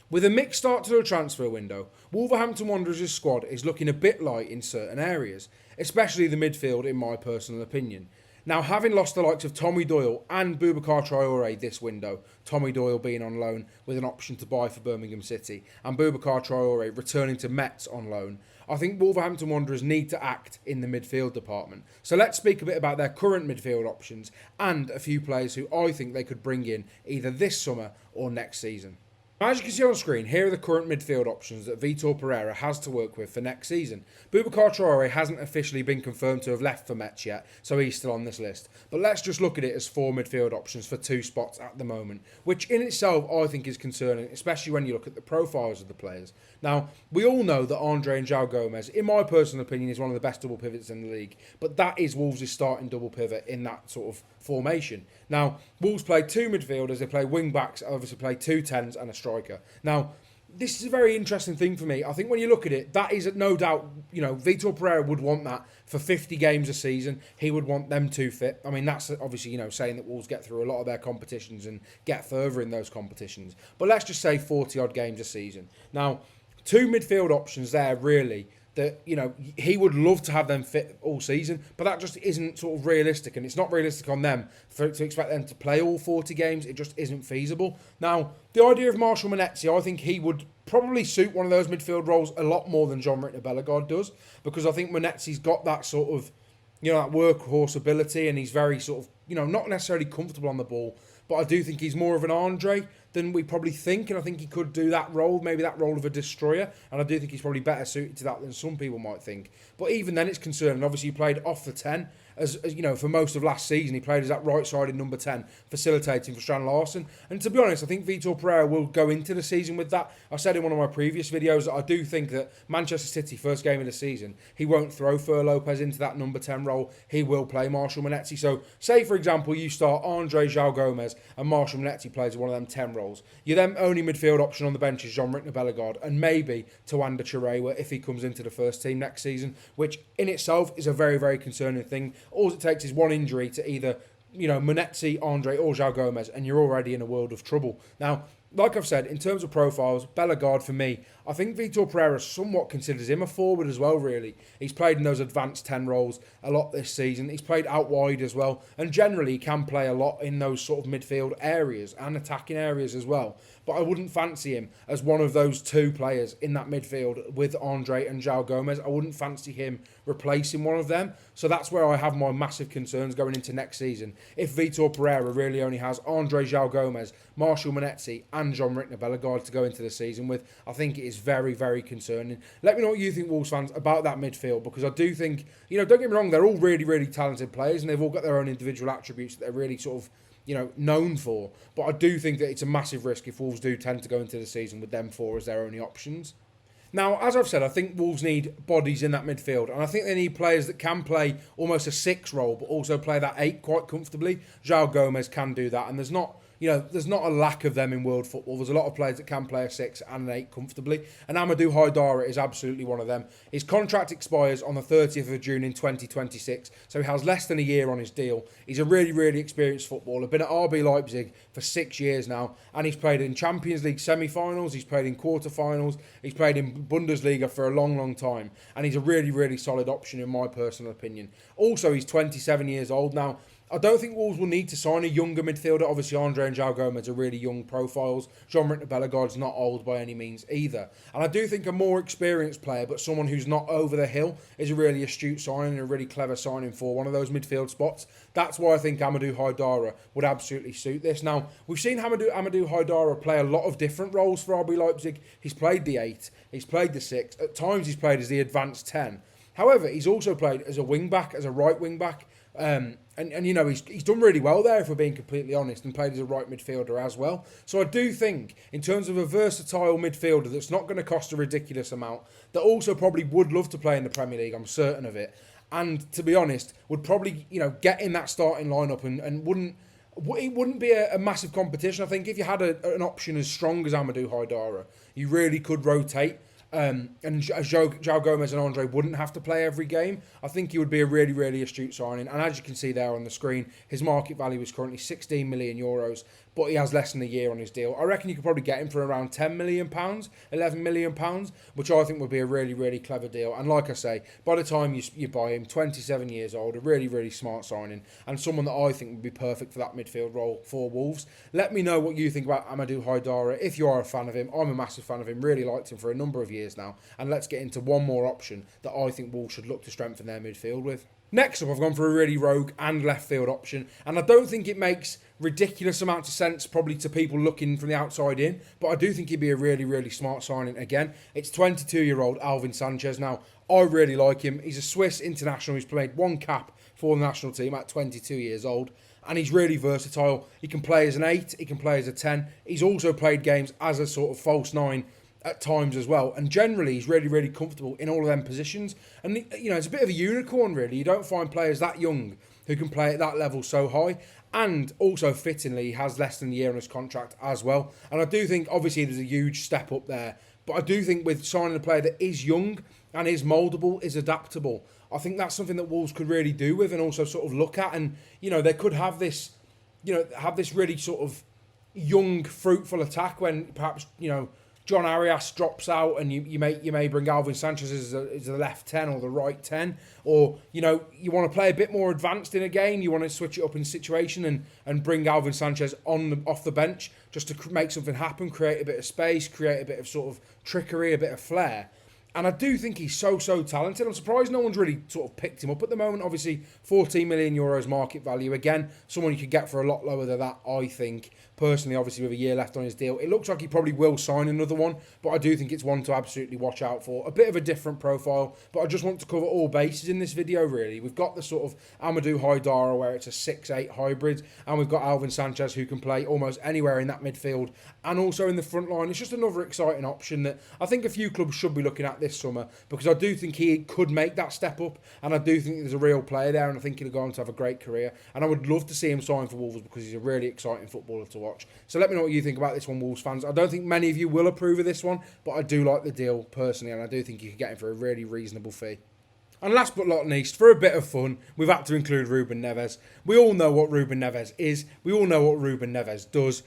With a mixed start to the transfer window, Wolverhampton Wanderers' squad is looking a bit light in certain areas, especially the midfield in my personal opinion. Now, having lost the likes of Tommy Doyle and Boubacar Traore this window, Tommy Doyle being on loan with an option to buy for Birmingham City, and Boubacar Traore returning to Metz on loan, I think Wolverhampton Wanderers need to act in the midfield department. So let's speak a bit about their current midfield options and a few players who I think they could bring in either this summer or next season. As you can see on screen, here are the current midfield options that Vitor Pereira has to work with for next season. Boubacar Traore hasn't officially been confirmed to have left for Metz yet, so he's still on this list. But let's just look at it as 4 midfield options for 2 spots at the moment, which in itself I think is concerning, especially when you look at the profiles of the players. Now, we all know that Andre and João Gomez, in my personal opinion, is one of the best double pivots in the league, but that is Wolves' starting double pivot in that sort of formation. Now, Wolves play 2 midfielders, they play wing backs, obviously play 2 10s and a striker. Now, this is a very interesting thing for me. I think when you look at it, that is no doubt, Vitor Pereira would want that for 50 games a season. He would want them to fit. I mean, that's obviously, saying that Wolves get through a lot of their competitions and get further in those competitions. But let's just say 40 odd games a season. Now, 2 midfield options there, really, that, he would love to have them fit all season, but that just isn't sort of realistic, and it's not realistic on them to expect them to play all 40 games. It just isn't feasible. Now, the idea of Marshall Monetzi, I think he would probably suit one of those midfield roles a lot more than Jean-Ritter Bellegarde does, because I think Monetzi's got that sort of, that workhorse ability, and he's very sort of, not necessarily comfortable on the ball, but I do think he's more of an Andre than we probably think, and I think he could do that role, maybe that role of a destroyer, and I do think he's probably better suited to that than some people might think. But even then, it's concerning. Obviously, he played off the 10, as for most of last season. He played as that right-sided number 10, facilitating for Strand Larsen. And to be honest, I think Vitor Pereira will go into the season with that. I said in one of my previous videos that I do think that Manchester City, first game of the season, he won't throw Fer Lopez into that number 10 role. He will play Marshall Monetzi. So, say, for example, you start Andre João Gomez and Marshall Monetzi plays one of them 10 roles. Your then only midfield option on the bench is Jean-Ritter Bellegarde and maybe Tawanda Chirewa if he comes into the first team next season, which in itself is a very, very concerning thing. All it takes is one injury to either, Monetzi, Andre or João Gomez, and you're already in a world of trouble. Now, like I've said, in terms of profiles, Bellegarde for me, I think Vitor Pereira somewhat considers him a forward as well, really. He's played in those advanced 10 roles a lot this season. He's played out wide as well, and generally he can play a lot in those sort of midfield areas and attacking areas as well. But I wouldn't fancy him as one of those 2 players in that midfield with Andre and João Gomez. I wouldn't fancy him replacing one of them. So that's where I have my massive concerns going into next season. If Vitor Pereira really only has Andre João Gomez, Marshall Monetzi and Jean-Ritter Bellegarde to go into the season with, I think it is very, very concerning. Let me know what you think, Wolves fans, about that midfield, because I do think, don't get me wrong, they're all really, really talented players and they've all got their own individual attributes that they're really sort of, known for. But I do think that it's a massive risk if Wolves do tend to go into the season with them 4 as their only options. Now, as I've said, I think Wolves need bodies in that midfield, and I think they need players that can play almost a 6 role, but also play that 8 quite comfortably. João Gomez can do that, and there's not a lack of them in world football. There's a lot of players that can play a 6 and an 8 comfortably, and Amadou Haidara is absolutely one of them. His contract expires on the 30th of June in 2026, so he has less than a year on his deal. He's a really, really experienced footballer, been at RB Leipzig for 6 years now, and he's played in Champions League semi-finals, he's played in quarter-finals, he's played in Bundesliga for a long, long time, and he's a really, really solid option in my personal opinion. Also, he's 27 years old now. I don't think Wolves will need to sign a younger midfielder. Obviously, Andre and João Gomez are really young profiles. Jean-Ritter Bellegarde's not old by any means either. And I do think a more experienced player, but someone who's not over the hill, is a really astute signing and a really clever signing for one of those midfield spots. That's why I think Amadou Haidara would absolutely suit this. Now, we've seen Amadou Haidara play a lot of different roles for RB Leipzig. He's played the 8, he's played the 6. At times, he's played as the advanced 10. However, he's also played as a wing-back, as a right wing-back. He's done really well there, if we're being completely honest, and played as a right midfielder as well. So I do think, in terms of a versatile midfielder that's not going to cost a ridiculous amount, that also probably would love to play in the Premier League, I'm certain of it, and to be honest, would probably, get in that starting lineup and it wouldn't be a massive competition. I think if you had an option as strong as Amadou Haidara, you really could rotate. And João Gomez and Andre wouldn't have to play every game. I think he would be a really, really astute signing. And as you can see there on the screen, his market value is currently €16 million. but he has less than a year on his deal. I reckon you could probably get him for around £10 million, £11 million, which I think would be a really, really clever deal. And like I say, by the time you buy him, 27 years old, a really, really smart signing, and someone that I think would be perfect for that midfield role for Wolves. Let me know what you think about Amadou Haidara. If you are a fan of him, I'm a massive fan of him, really liked him for a number of years now. And let's get into one more option that I think Wolves should look to strengthen their midfield with. Next up, I've gone for a really rogue and left field option, and I don't think it makes ridiculous amounts of sense probably to people looking from the outside in, but I do think he'd be a really, really smart signing. Again, it's 22-year-old Alvyn Sanches. Now, I really like him. He's a Swiss international. He's played one cap for the national team at 22 years old, and he's really versatile. He can play as an 8, he can play as a 10. He's also played games as a sort of false 9 at times as well, and generally he's really, really comfortable in all of them positions. And you know, it's a bit of a unicorn, really. You don't find players that young who can play at that level so high. And also, fittingly, he has less than a year on his contract as well. And I do think, obviously, there's a huge step up there, but I do think with signing a player that is young and is mouldable, is adaptable, I think that's something that Wolves could really do with, and also sort of look at. And you know, they could have this, you know, have this really sort of young, fruitful attack when perhaps, you know, John Arias drops out, and you may bring Alvyn Sanches as the left 10 or the right 10, or you know, you want to play a bit more advanced in a game, you want to switch it up in situation and bring Alvyn Sanches off the bench just to make something happen, create a bit of space, create a bit of sort of trickery, a bit of flair. And I do think he's so talented. I'm surprised no one's really sort of picked him up at the moment. Obviously, €14 million market value. Again, someone you could get for a lot lower than that, I think. Personally, obviously, with a year left on his deal. It looks like he probably will sign another one, but I do think it's one to absolutely watch out for. A bit of a different profile, but I just want to cover all bases in this video, really. We've got the sort of Amadou Haidara, where it's a 6-8 hybrid, and we've got Alvyn Sanches, who can play almost anywhere in that midfield, and also in the front line. It's just another exciting option that I think a few clubs should be looking at this summer, because I do think he could make that step up, and I do think there's a real player there, and I think he'll go on to have a great career, and I would love to see him sign for Wolves because he's a really exciting footballer to watch. So let me know what you think about this one, Wolves fans. I don't think many of you will approve of this one, but I do like the deal personally, and I do think you could get him for a really reasonable fee. And last but not least, for a bit of fun, we've had to include Ruben Neves. We all know what Ruben Neves is. We all know what Ruben Neves does.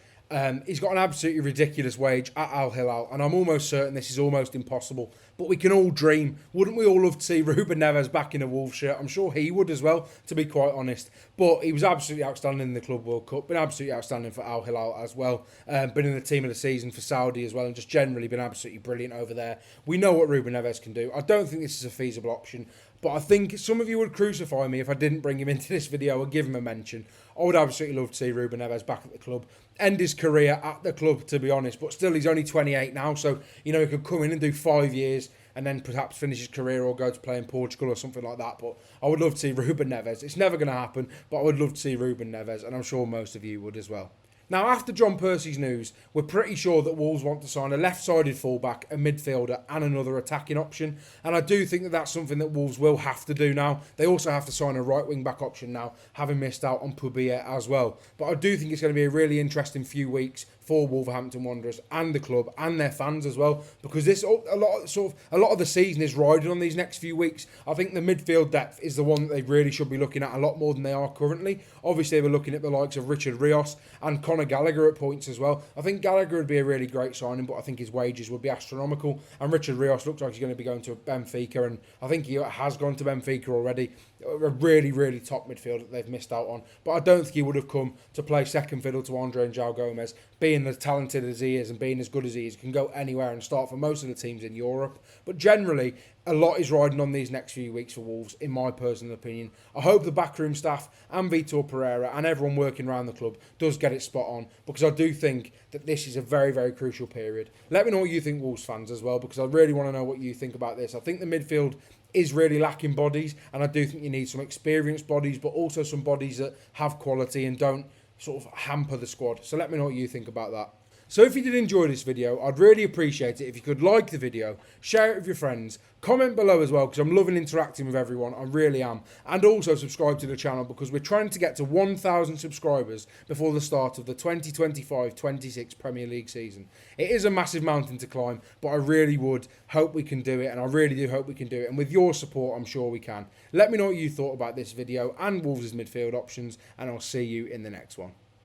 He's got an absolutely ridiculous wage at Al Hilal, and I'm almost certain this is almost impossible. But we can all dream. Wouldn't we all love to see Ruben Neves back in a Wolves shirt? I'm sure he would as well, to be quite honest. But he was absolutely outstanding in the Club World Cup, been absolutely outstanding for Al Hilal as well, been in the team of the season for Saudi as well, and just generally been absolutely brilliant over there. We know what Ruben Neves can do. I don't think this is a feasible option, but I think some of you would crucify me if I didn't bring him into this video and give him a mention. I would absolutely love to see Ruben Neves back at the club, end his career at the club, to be honest. But still, he's only 28 now, so you know, he could come in and do 5 years and then perhaps finish his career or go to play in Portugal or something like that. But I would love to see Ruben Neves. It's never going to happen, but I would love to see Ruben Neves, and I'm sure most of you would as well. Now, after John Percy's news, we're pretty sure that Wolves want to sign a left-sided fullback, a midfielder, and another attacking option. And I do think that that's something that Wolves will have to do now. They also have to sign a right wing-back option now, having missed out on Pubia as well. But I do think it's going to be a really interesting few weeks for Wolverhampton Wanderers and the club and their fans as well, because this a lot of the season is riding on these next few weeks. I think the midfield depth is the one that they really should be looking at a lot more than they are currently. Obviously, we're looking at the likes of Richard Rios and Conor Gallagher at points as well. I think Gallagher would be a really great signing, but I think his wages would be astronomical. And Richard Rios looks like he's going to be going to Benfica, and I think he has gone to Benfica already. A really, really top midfield that they've missed out on. But I don't think he would have come to play second fiddle to Andre and João Gomes. Being as talented as he is and being as good as he is, can go anywhere and start for most of the teams in Europe. But generally, a lot is riding on these next few weeks for Wolves, in my personal opinion. I hope the backroom staff and Vitor Pereira and everyone working around the club does get it spot on, because I do think that this is a very, very crucial period. Let me know what you think, Wolves fans, as well, because I really want to know what you think about this. I think the midfield is really lacking bodies, and I do think you need some experienced bodies, but also some bodies that have quality and don't sort of hamper the squad. So let me know what you think about that. So if you did enjoy this video, I'd really appreciate it if you could like the video, share it with your friends, comment below as well, because I'm loving interacting with everyone, I really am. And also subscribe to the channel, because we're trying to get to 1,000 subscribers before the start of the 2025-26 Premier League season. It is a massive mountain to climb, but I really would hope we can do it, and I really do hope we can do it. And with your support, I'm sure we can. Let me know what you thought about this video and Wolves' midfield options, and I'll see you in the next one.